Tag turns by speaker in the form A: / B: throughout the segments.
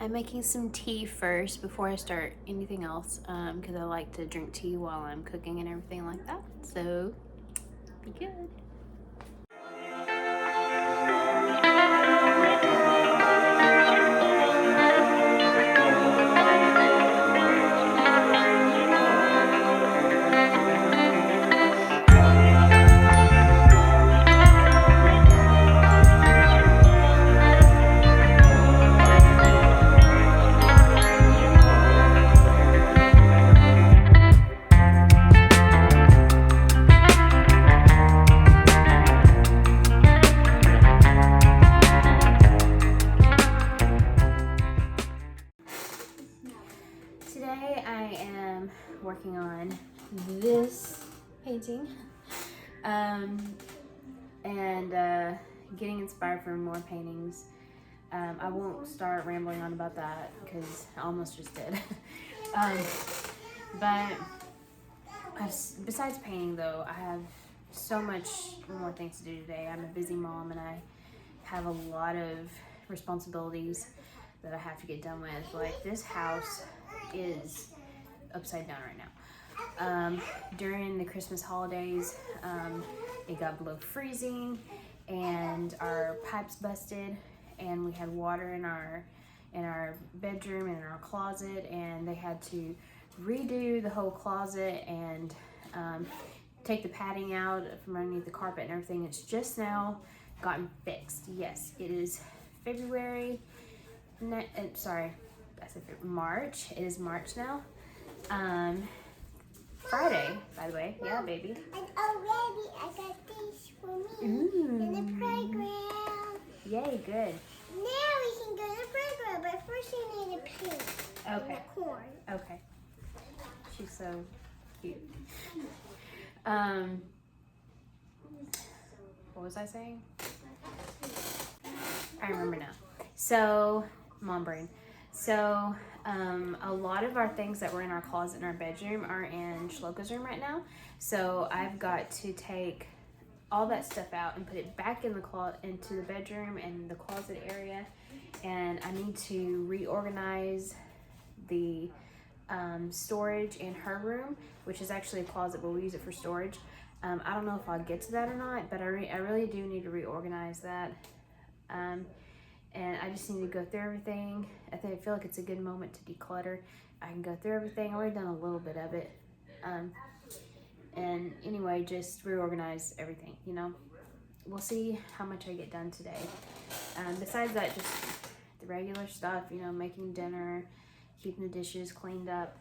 A: I'm making some tea first before I start anything else because I like to drink tea while I'm cooking and everything like that. So, be good. Today I am working on this painting and getting inspired for more paintings. I won't start rambling on about that because I almost just did. But besides painting though, I have so much more things to do today. I'm a busy mom and I have a lot of responsibilities that I have to get done with. Like, this house is upside down right now. During the Christmas holidays, it got below freezing and our pipes busted, and we had water in our bedroom and in our closet, and they had to redo the whole closet and take the padding out from underneath the carpet and everything. It's just now gotten fixed. Yes, it is February. Sorry, I said March. It is March now. Friday, by the way. Yeah, baby.
B: And already I got these for me in the playground.
A: Yay, good.
B: Now we can go to the playground, but first you need a pig.
A: Okay.
B: And a corn.
A: Okay. She's so cute. What was I saying? I remember now. So, mom brain. So, a lot of our things that were in our closet in our bedroom are in Shloka's room right now. So I've got to take all that stuff out and put it back in into the bedroom and the closet area. And I need to reorganize the storage in her room, which is actually a closet, but we use it for storage. I don't know if I'll get to that or not, but I really do need to reorganize that. And I just need to go through everything. I feel like it's a good moment to declutter. I can go through everything. I've already done a little bit of it. And anyway, just reorganize everything, you know. We'll see how much I get done today. Besides that, just the regular stuff, you know, making dinner, keeping the dishes cleaned up,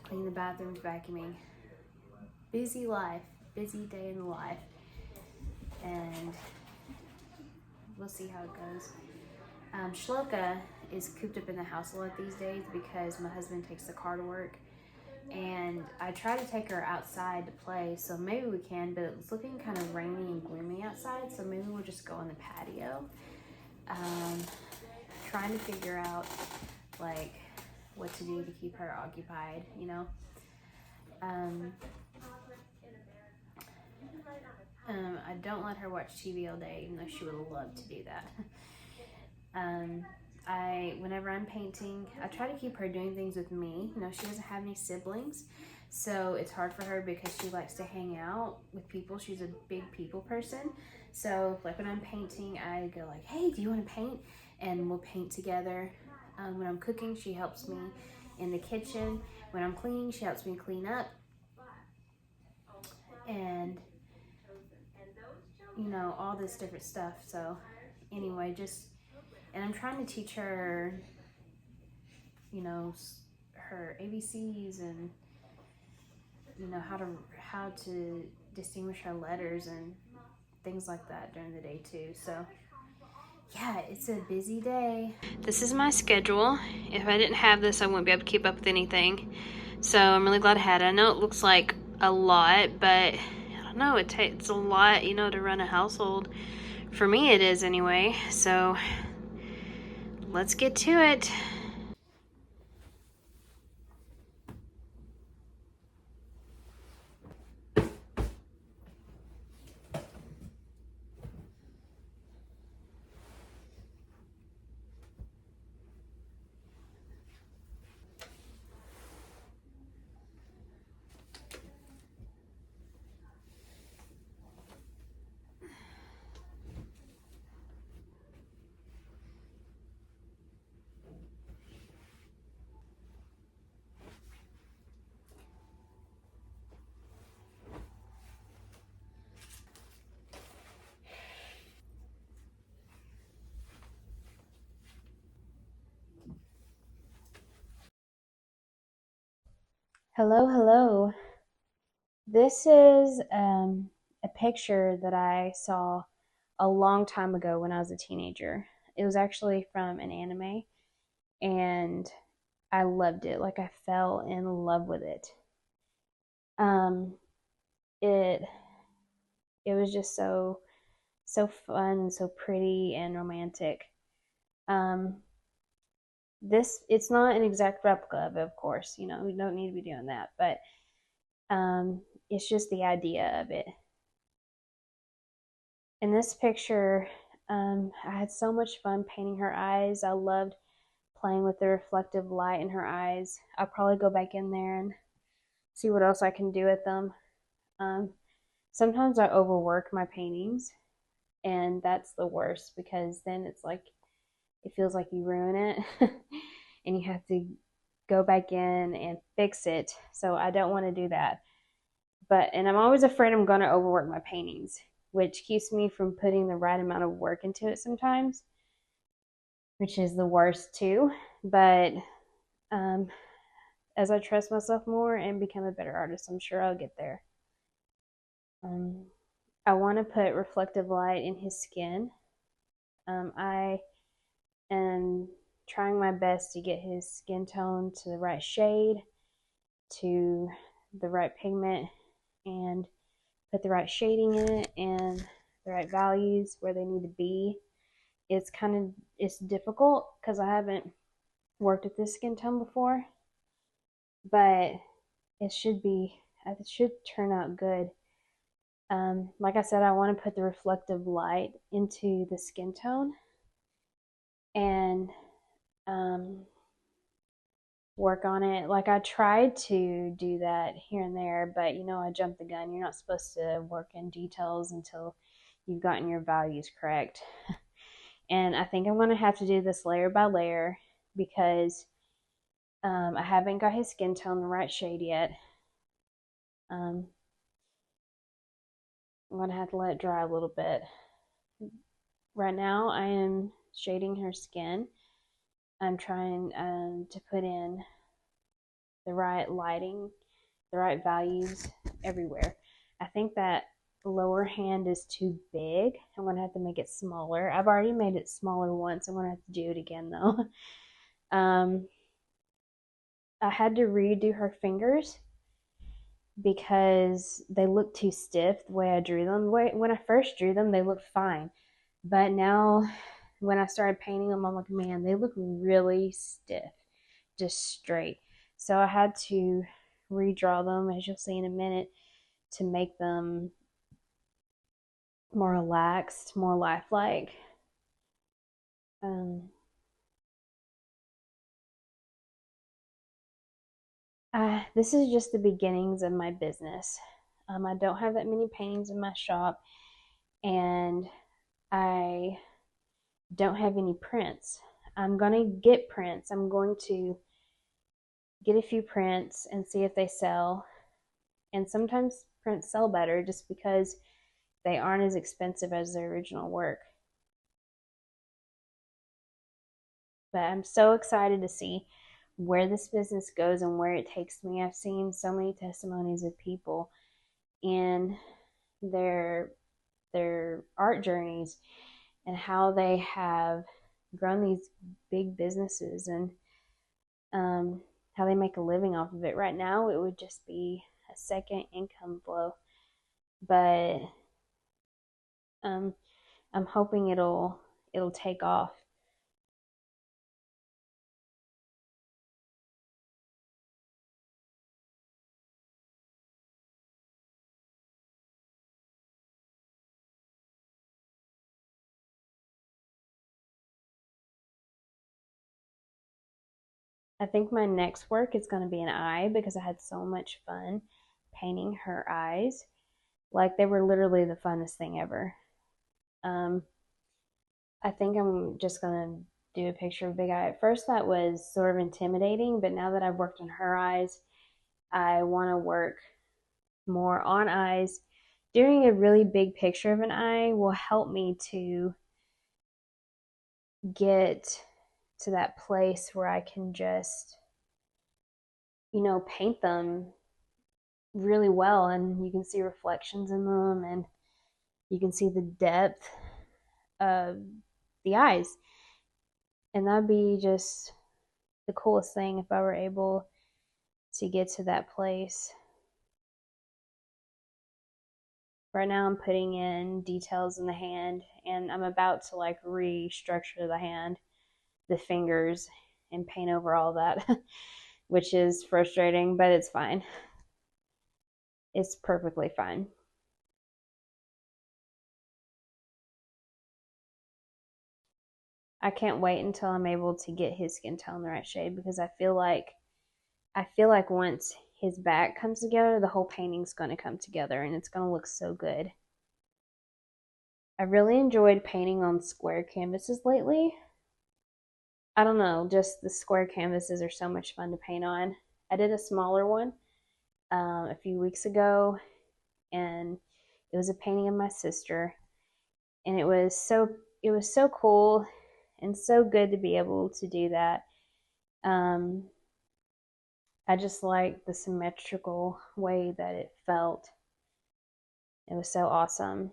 A: cleaning the bathrooms, vacuuming. Busy life, busy day in the life. And we'll see how it goes. Shloka is cooped up in the house a lot these days because my husband takes the car to work. And I try to take her outside to play, so maybe we can, but it's looking kind of rainy and gloomy outside, so maybe we'll just go on the patio. Trying to figure out, like, what to do to keep her occupied, you know? I don't let her watch TV all day, even though she would love to do that. Whenever I'm painting, I try to keep her doing things with me. You know, she doesn't have any siblings, so it's hard for her because she likes to hang out with people. She's a big people person. So, like, when I'm painting, I go like, hey, do you want to paint? And we'll paint together. When I'm cooking, she helps me in the kitchen. When I'm cleaning, she helps me clean up. And, you know, all this different stuff. So, anyway, and I'm trying to teach her, you know, her ABCs and, you know, how to distinguish her letters and things like that during the day too. So yeah, it's a busy day. This is my schedule. If I didn't have this, I wouldn't be able to keep up with anything. So I'm really glad I had it. I know it looks like a lot, but I don't know, it takes a lot, you know, to run a household. For me, it is anyway. So let's get to it. Hello, hello. This is a picture that I saw a long time ago when I was a teenager. It was actually from an anime, and I loved it. Like I fell in love with it. Um, it it was just so fun, so pretty and romantic. Um, this it's not an exact replica of it, of course. You know, we don't need to be doing that, but it's just the idea of it. In this picture, I had so much fun painting her eyes. I loved playing with the reflective light in her eyes. I'll probably go back in there and see what else I can do with them. Um, Sometimes I overwork my paintings, and that's the worst because then it's like it feels like you ruin it and you have to go back in and fix it. So I don't want to do that. And I'm always afraid I'm going to overwork my paintings, which keeps me from putting the right amount of work into it sometimes, which is the worst too. But um, as I trust myself more and become a better artist, I'm sure I'll get there. Um, I want to put reflective light in his skin. I am trying my best to get his skin tone to the right shade, to the right pigment, and put the right shading in it and the right values where they need to be. It's difficult because I haven't worked with this skin tone before, but it should turn out good. Like I said, I want to put the reflective light into the skin tone and um, work on it. Like I tried to do that here and there, but I jumped the gun. You're not supposed to work in details until you've gotten your values correct. And I think I'm going to have to do this layer by layer because I haven't got his skin tone the right shade yet. Um, I'm going to have to let it dry a little bit. Right now, I am shading her skin. I'm trying to put in the right lighting, the right values everywhere. I think that lower hand is too big. I'm going to have to make it smaller. I've already made it smaller once. I'm going to have to do it again though. um, I had to redo her fingers because they look too stiff the way I drew them. When I first drew them, they looked fine. But now, when I started painting them, I'm like, man, they look really stiff, just straight. So I had to redraw them, as you'll see in a minute, to make them more relaxed, more lifelike. Um, this is just the beginnings of my business. I don't have that many paintings in my shop, and I don't have any prints. I'm going to get prints. I'm going to get a few prints and see if they sell. And sometimes prints sell better just because they aren't as expensive as their original work. But I'm so excited to see where this business goes and where it takes me. I've seen so many testimonies of people in their art journeys and how they have grown these big businesses and how they make a living off of it. Right now, it would just be a second income flow, but um, I'm hoping it'll take off. I think my next work is going to be an eye because I had so much fun painting her eyes. Like they were literally the funnest thing ever. Um, I think I'm just going to do a picture of Big Eye. At first, that was sort of intimidating, but now that I've worked on her eyes, I want to work more on eyes. Doing a really big picture of an eye will help me to get to that place where I can just, paint them really well, and you can see reflections in them, and you can see the depth of the eyes. And that'd be just the coolest thing if I were able to get to that place. Right now I'm putting in details in the hand, and I'm about to like restructure the hand, the fingers, and paint over all that, which is frustrating, but it's fine. It's perfectly fine. I can't wait until I'm able to get his skin tone the right shade, because I feel like once his back comes together, the whole painting's going to come together and it's going to look so good. I really enjoyed painting on square canvases lately. I don't know, just the square canvases are so much fun to paint on. I did a smaller one a few weeks ago, and it was a painting of my sister, and it was so cool and so good to be able to do that. Um, I just like the symmetrical way that it felt. It was so awesome.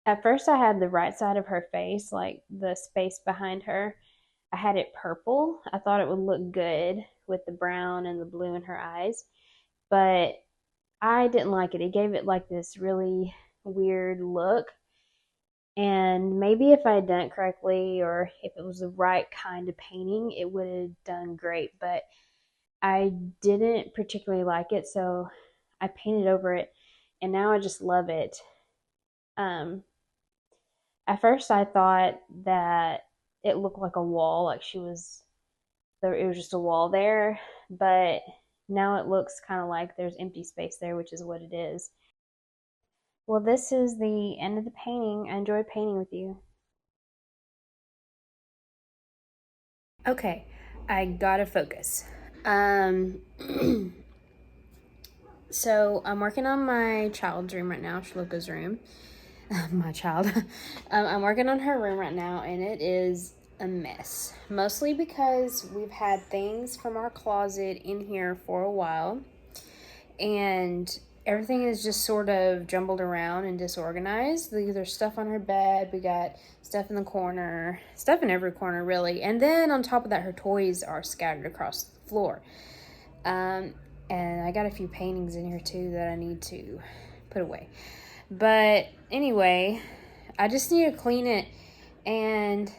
A: At first, I had the right side of her face, like the space behind her. I had it purple. I thought it would look good with the brown and the blue in her eyes, but I didn't like it. It gave it like this really weird look. And maybe if I had done it correctly, or if it was the right kind of painting, it would have done great. But I didn't particularly like it, so I painted over it, and now I just love it. Um, at first, I thought that it looked like a wall, like she was there. It was just a wall there, but now it looks kind of like there's empty space there, which is what it is. Well, this is the end of the painting. I enjoyed painting with you. Okay, I gotta focus. Um, so I'm working on my child's room right now, Shloka's room. My child. I'm working on her room right now, and it is a mess. Mostly because we've had things from our closet in here for a while, and everything is just sort of jumbled around and disorganized. There's stuff on her bed. We got stuff in the corner, stuff in every corner, really. And then on top of that, her toys are scattered across the floor. Um, and I got a few paintings in here too that I need to put away. But anyway, I just need to clean it, and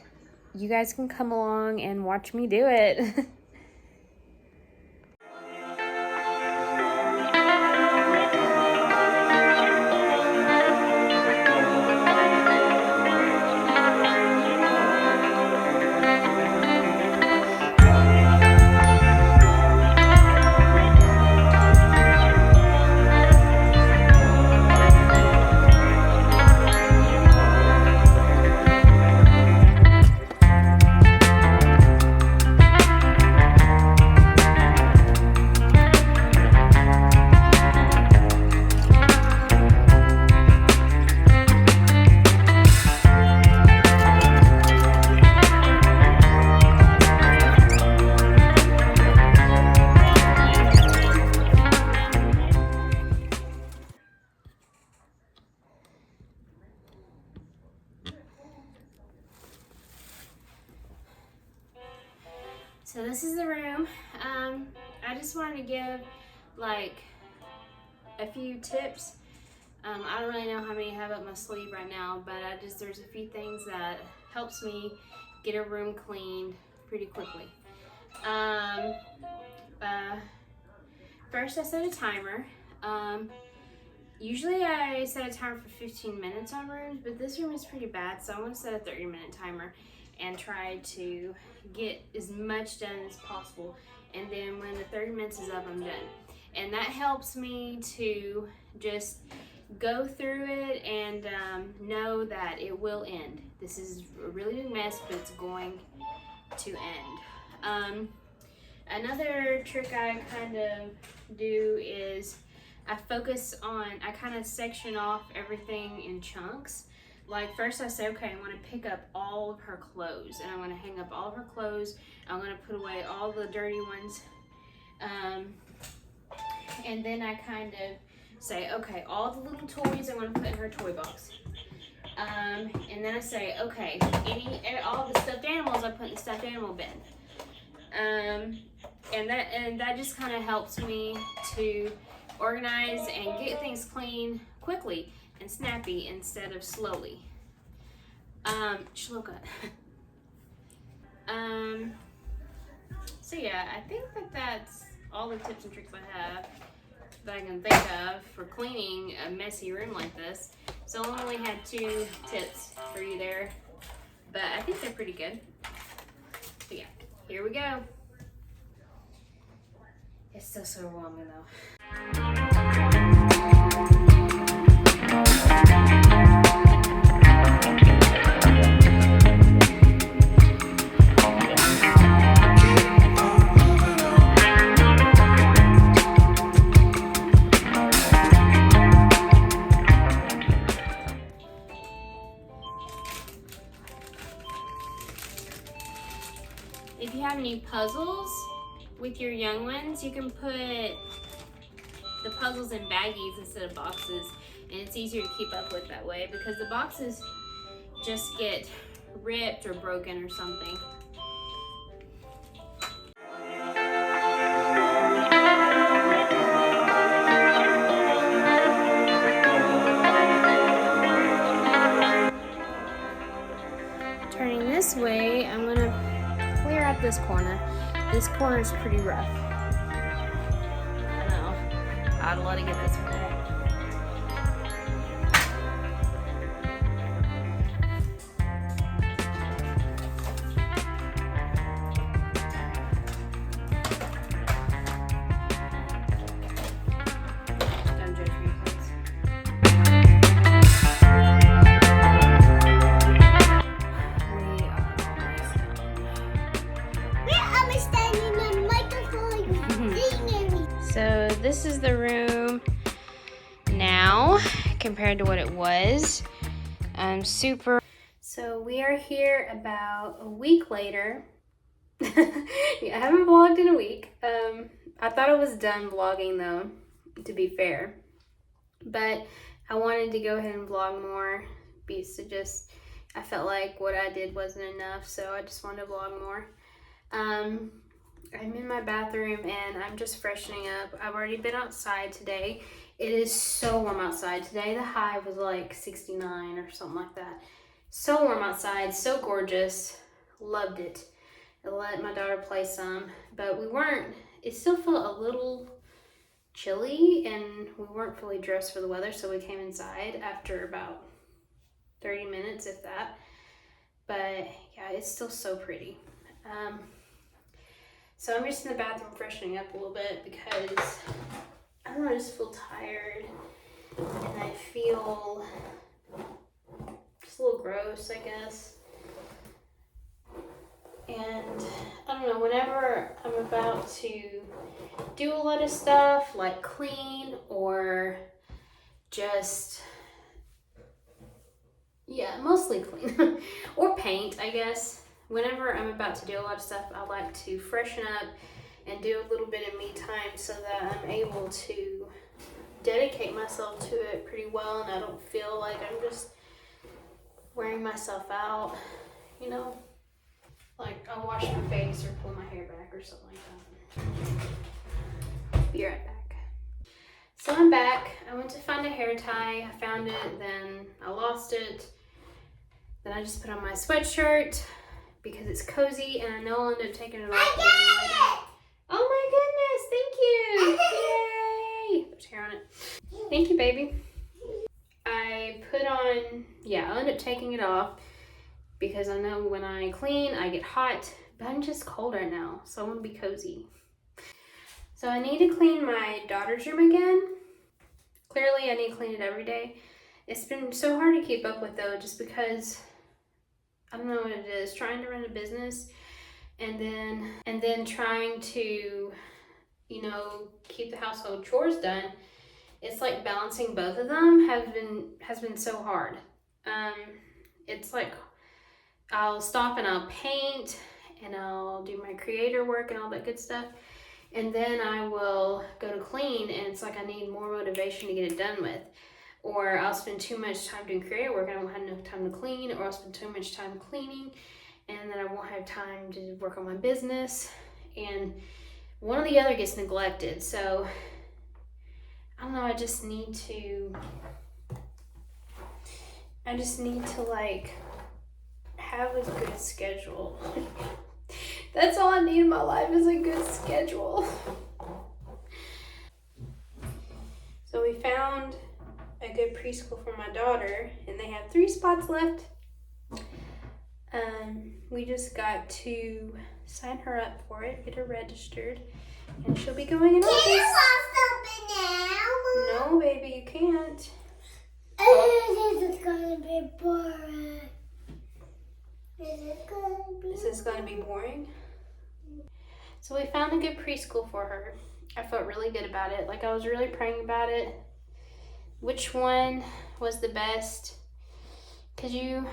A: you guys can come along and watch me do it. So this is the room. I just wanted to give like a few tips. I don't really know how many I have up my sleeve right now, but there's a few things that helps me get a room cleaned pretty quickly. Um, uh, First, I set a timer. Um, Usually I set a timer for 15 minutes on rooms, but this room is pretty bad, so I'm going to set a 30-minute timer and try to get as much done as possible. And then when the 30 minutes is up, I'm done. And that helps me to just go through it and know that it will end. This is a really big mess, but it's going to end. Another trick I kind of do is I kind of section off everything in chunks. like first I say, okay, I want to pick up all of her clothes and I want to hang up all of her clothes. I'm going to put away all the dirty ones. And then I kind of say, okay, all the little toys I want to put in her toy box. And then I say, okay, all the stuffed animals I put in the stuffed animal bin. And that just kind of helps me to organize and get things clean quickly and snappy instead of slowly. Shloka. So yeah, I think that's all the tips and tricks I have that I can think of for cleaning a messy room like this. So I only had 2 tips for you there, but I think they're pretty good. So yeah, here we go. It's still so overwhelming though. If you have any puzzles with your young ones, you can put the puzzles in baggies instead of boxes, and it's easier to keep up with that way because the boxes just get ripped or broken or something. Turning this way, I'm gonna clear out this corner. This corner is pretty rough. I know. I'd love to get this one out. Don't judge me, please. We are almost done.
B: We're almost standing on the microphone. Singing.
A: So this is the room now compared to what it was. Super. So we are here about a week later. Yeah, I haven't vlogged in a week. I thought I was done vlogging though, to be fair. But I wanted to go ahead and vlog more because I felt like what I did wasn't enough, so I just wanted to vlog more. I'm in my bathroom and I'm just freshening up. I've already been outside today. It is so warm outside. Today the high was like 69 or something like that. So warm outside, so gorgeous. Loved it. I let my daughter play some, but it still felt a little chilly and we weren't fully dressed for the weather, so we came inside after about 30 minutes, if that. But yeah, it's still so pretty. So I'm just in the bathroom freshening up a little bit because I don't know, I just feel tired and I feel just a little gross, I guess. And I don't know, whenever I'm about to do a lot of stuff like clean or just, yeah, mostly clean or paint, I guess. Whenever I'm about to do a lot of stuff, I like to freshen up and do a little bit of me time so that I'm able to dedicate myself to it pretty well and I don't feel like I'm just wearing myself out, you know? Like I'll wash my face or pull my hair back or something like that. Be right back. So I'm back. I went to find a hair tie. I found it, then I lost it. Then I just put on my sweatshirt because it's cozy and I know I'll end up taking it off again later. Oh my goodness, thank you. Yay! There's hair on it. Thank you, baby. I'll end up taking it off because I know when I clean, I get hot, but I'm just cold right now, so I want to be cozy. So I need to clean my daughter's room again. Clearly, I need to clean it every day. It's been so hard to keep up with though, just because I don't know what it is, trying to run a business and then trying to, you know, keep the household chores done. It's like balancing both of them has been so hard. It's like I'll stop and I'll paint and I'll do my creator work and all that good stuff. And then I will go to clean and it's like I need more motivation to get it done with. Or I'll spend too much time doing creator work and I won't have enough time to clean, or I'll spend too much time cleaning and then I won't have time to work on my business. And one or the other gets neglected. So I don't know, I just need to like have a good schedule. That's all I need in my life is a good schedule. So we found a good preschool for my daughter and they have 3 spots left. We just got to sign her up for it, get her registered, and she'll be going in August.
B: Can you stop it now?
A: No, baby, you can't.
B: This is gonna be boring.
A: This is gonna be boring. So we found a good preschool for her. I felt really good about it. Like I was really praying about it. Which one was the best? Because you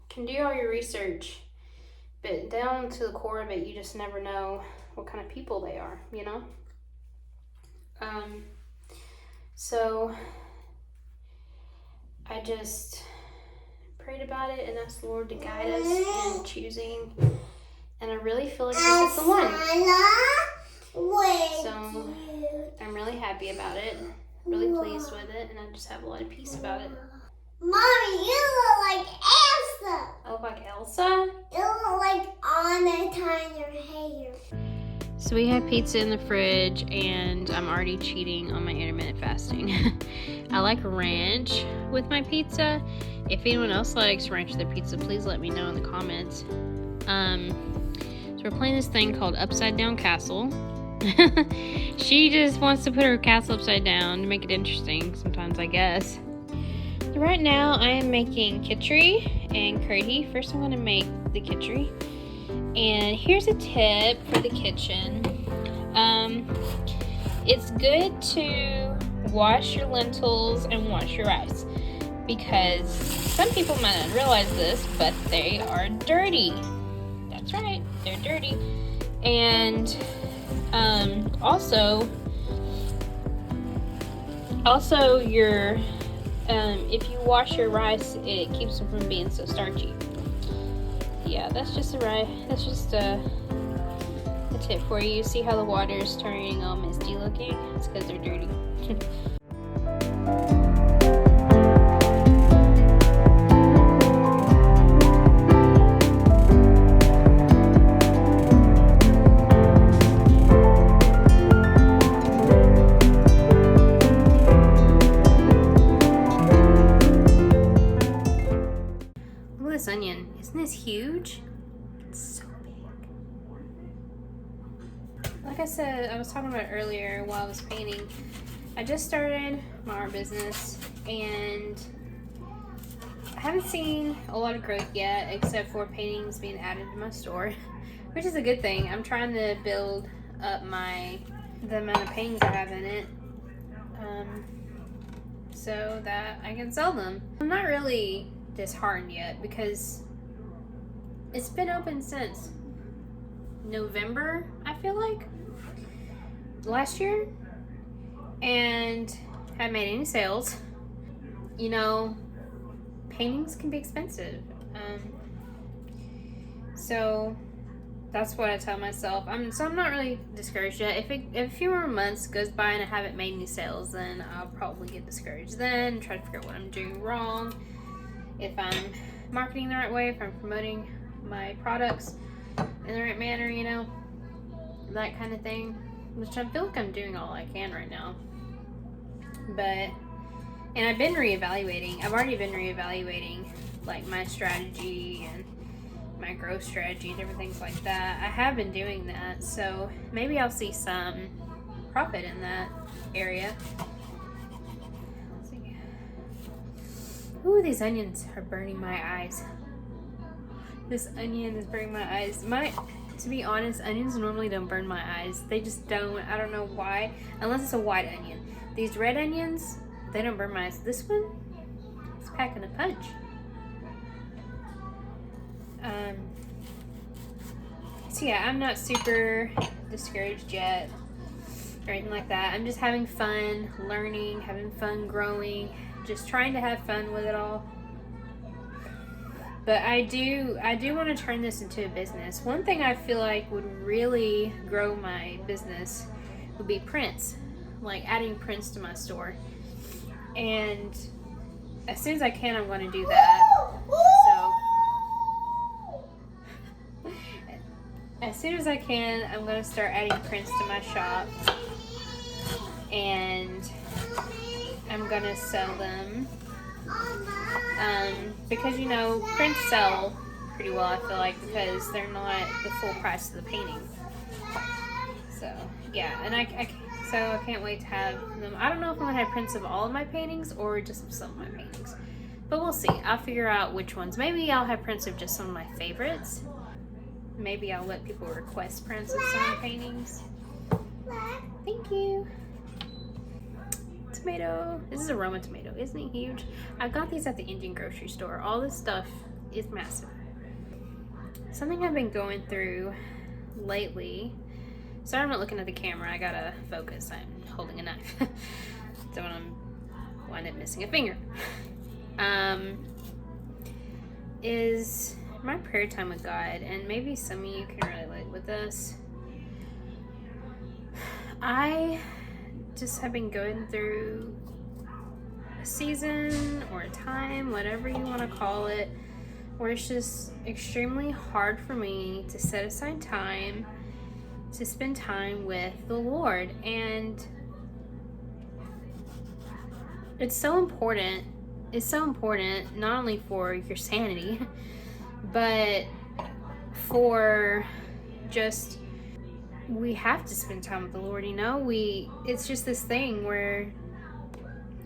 A: can do all your research, but down to the core of it, you just never know what kind of people they are, you know? So I just prayed about it and asked the Lord to guide us in choosing, and I really feel like this is the one. So I'm really happy about it, really pleased with it, and I just have a lot of peace about it.
B: Mommy, you look like Elsa.
A: I look like Elsa?
B: You look like Anna tying your hair.
A: So we have pizza in the fridge and I'm already cheating on my intermittent fasting. I like ranch with my pizza. If anyone else likes ranch with their pizza, please let me know in the comments. So we're playing this thing called Upside Down Castle. She just wants to put her castle upside down to make it interesting sometimes, I guess. So right now I am making kitchery and curry. First I'm going to make the kitchery. And here's a tip for the kitchen. It's good to wash your lentils and wash your rice, because some people might not realize this, but they are dirty. That's right, they're dirty. And also your if you wash your rice, it keeps them from being so starchy. Yeah, that's just a tip for you. See how the water is turning all misty looking? It's because they're dirty. Look at this onion. Isn't this huge? It's so big. Like I said, I was talking about earlier while I was painting. I just started my art business and I haven't seen a lot of growth yet, except for paintings being added to my store, which is a good thing. I'm trying to build up the amount of paintings I have in it, so that I can sell them. I'm not really disheartened yet because it's been open since November, I feel like, last year, and haven't made any sales. You know, paintings can be expensive, so that's what I tell myself. So I'm not really discouraged yet. If a few more months goes by and I haven't made any sales, then I'll probably get discouraged then and try to figure out what I'm doing wrong, if I'm marketing the right way, if I'm promoting my products in the right manner, you know, that kind of thing, which I feel like I'm doing all I can right now. And I've been reevaluating. I've already been reevaluating like my strategy and my growth strategy and different things like that. I have been doing that, so maybe I'll see some profit in that area. Let's see. Ooh, these onions are burning my eyes. This onion is burning my eyes. To be honest, onions normally don't burn my eyes. They just don't. I don't know why. Unless it's a white onion. These red onions, they don't burn my eyes. This one, it's packing a punch. So yeah, I'm not super discouraged yet or anything like that. I'm just having fun learning, having fun growing, just trying to have fun with it all. But I do want to turn this into a business. One thing I feel like would really grow my business would be prints, like adding prints to my store. And as soon as I can, I'm going to do that. So as soon as I can, I'm going to start adding prints to my shop, and I'm going to sell them. Because prints sell pretty well, I feel like, because they're not the full price of the painting. So yeah, and I can't wait to have them. I don't know if I'm gonna have prints of all of my paintings or just some of my paintings, but we'll see. I'll figure out which ones. Maybe I'll have prints of just some of my favorites. Maybe I'll let people request prints of some of my paintings. Thank you. Tomato. This is a Roma tomato. Isn't it huge? I got these at the Indian grocery store. All this stuff is massive. Something I've been going through lately. Sorry, I'm not looking at the camera. I gotta focus. I'm holding a knife. So I'm wind up missing a finger. Is my prayer time with God, and maybe some of you can relate with this. I just have been going through a season or a time, whatever you want to call it, where it's just extremely hard for me to set aside time to spend time with the Lord. And it's so important. It's so important not only for your sanity, but for just, we have to spend time with the Lord. It's just this thing where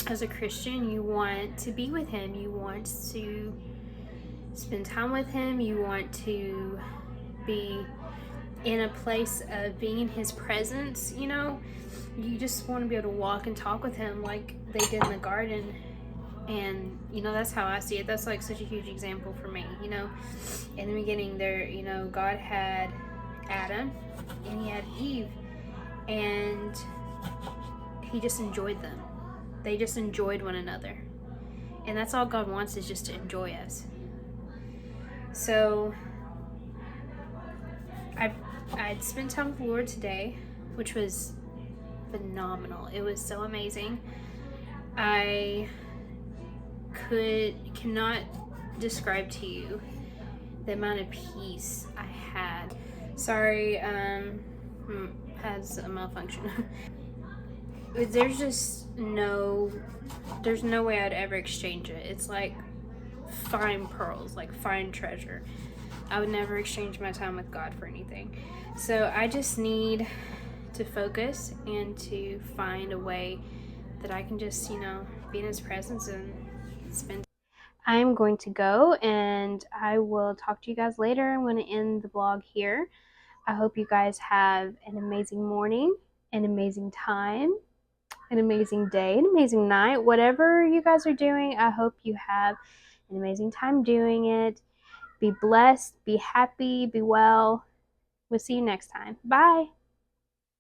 A: as a Christian, you want to be with Him. You want to spend time with Him. You want to be in a place of being in His presence. You just want to be able to walk and talk with Him like they did in the garden. And that's how I see it. That's like such a huge example for me. In the beginning there, God had Adam and He had Eve, and He just enjoyed them. They just enjoyed one another, and that's all God wants, is just to enjoy us. So I'd spent time with the Lord today, which was phenomenal. It was so amazing. I cannot describe to you the amount of peace I had. Sorry, has a malfunction. There's no way I'd ever exchange it. It's like fine pearls, like fine treasure. I would never exchange my time with God for anything. So I just need to focus and to find a way that I can just, be in His presence and spend. I'm going to go, and I will talk to you guys later. I'm going to end the vlog here. I hope you guys have an amazing morning, an amazing time, an amazing day, an amazing night. Whatever you guys are doing, I hope you have an amazing time doing it. Be blessed, be happy, be well. We'll see you next time. Bye.